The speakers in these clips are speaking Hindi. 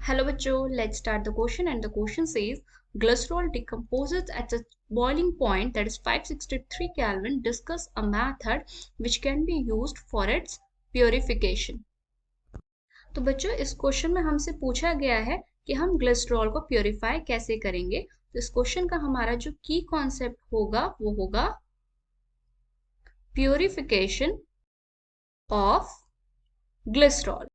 Hello बच्चों, let's start the question and the question says glycerol decomposes at a boiling point that is 563 Kelvin. Discuss a method which can be used for its purification. तो बच्चों इस क्वेश्चन में हमसे पूछा गया है कि हम ग्लिसरॉल को प्योरीफाई कैसे करेंगे। तो इस क्वेश्चन का हमारा जो की कॉन्सेप्ट होगा वो होगा प्योरिफिकेशन ऑफ ग्लिसरॉल।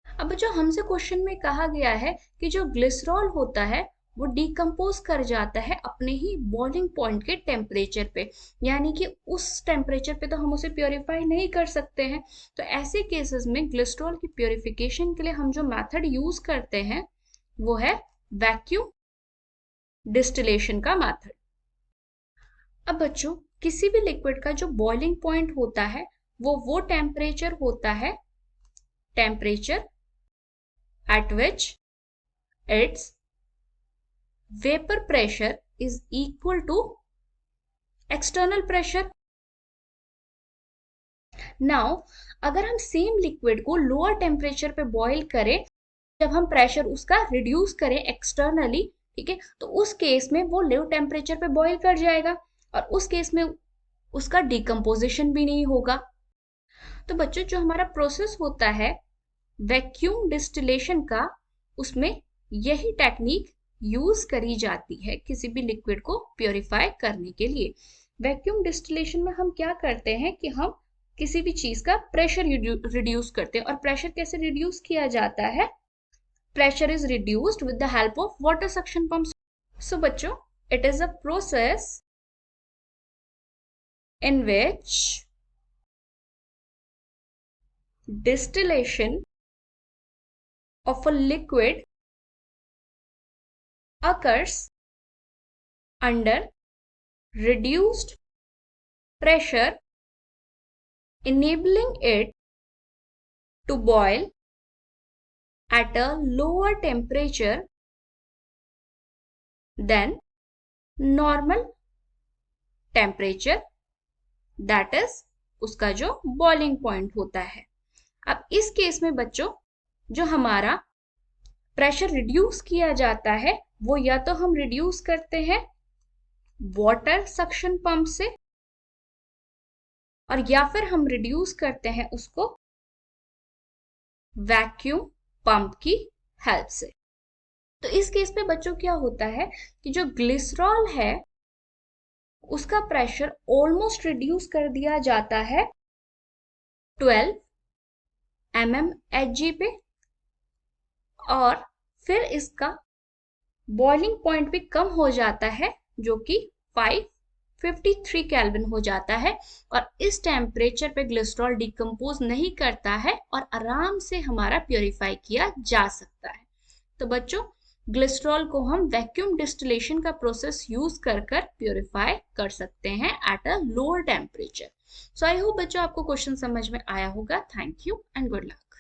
अब जो हमसे क्वेश्चन में कहा गया है कि जो ग्लिसरॉल होता है वो डिकम्पोज कर जाता है अपने ही बॉइलिंग पॉइंट के टेम्परेचर पे, यानी कि उस टेम्परेचर पे तो हम उसे प्योरीफाई नहीं कर सकते हैं। तो ऐसे केसेस में ग्लिसरॉल की प्योरीफिकेशन के लिए हम जो मेथड यूज करते हैं वो है वैक्यूम डिस्टिलेशन का मेथड। अब बच्चों किसी भी लिक्विड का जो बॉइलिंग पॉइंट होता है वो टेम्परेचर होता है, temperature at which its vapor pressure is equal to external pressure. Now अगर हम सेम लिक्विड को लोअर टेम्परेचर पे बॉईल करें, जब हम प्रेशर उसका रिड्यूस करें एक्सटर्नली, ठीक है, तो उस केस में वो लो टेम्परेचर पे बॉईल कर जाएगा और उस केस में उसका डिकम्पोजिशन भी नहीं होगा। तो बच्चों जो हमारा प्रोसेस होता है वैक्यूम डिस्टिलेशन का, उसमें यही टेक्निक यूज करी जाती है किसी भी लिक्विड को प्योरीफाई करने के लिए। वैक्यूम डिस्टिलेशन में हम क्या करते हैं कि हम किसी भी चीज का प्रेशर रिड्यूस करते हैं। और प्रेशर कैसे रिड्यूस किया जाता है? Pressure is reduced with the help of water suction pump. So बच्चों it is a process in which distillation of a liquid occurs under reduced pressure, enabling it to boil at a lower temperature than normal temperature, that is उसका जो बॉइलिंग पॉइंट होता है। अब इस केस में बच्चों जो हमारा प्रेशर रिड्यूस किया जाता है वो या तो हम रिड्यूस करते हैं वाटर सक्शन पंप से, और या फिर हम रिड्यूस करते हैं उसको वैक्यूम पंप की हेल्प से। तो इस केस में बच्चों क्या होता है कि जो ग्लिसरॉल है उसका प्रेशर ऑलमोस्ट रिड्यूस कर दिया जाता है 12 mmHg पे, और फिर इसका बॉइलिंग पॉइंट भी कम हो जाता है जो कि 553 केल्विन हो जाता है, और इस टेम्परेचर पे ग्लिसरॉल डिकम्पोज नहीं करता है और आराम से हमारा प्योरीफाई किया जा सकता है। तो बच्चों ग्लिसरॉल को हम वैक्यूम डिस्टिलेशन का प्रोसेस यूज कर प्योरीफाई कर सकते हैं at a lower temperature. So I hope बच्चों आपको क्वेश्चन समझ में आया होगा। Thank you and good luck.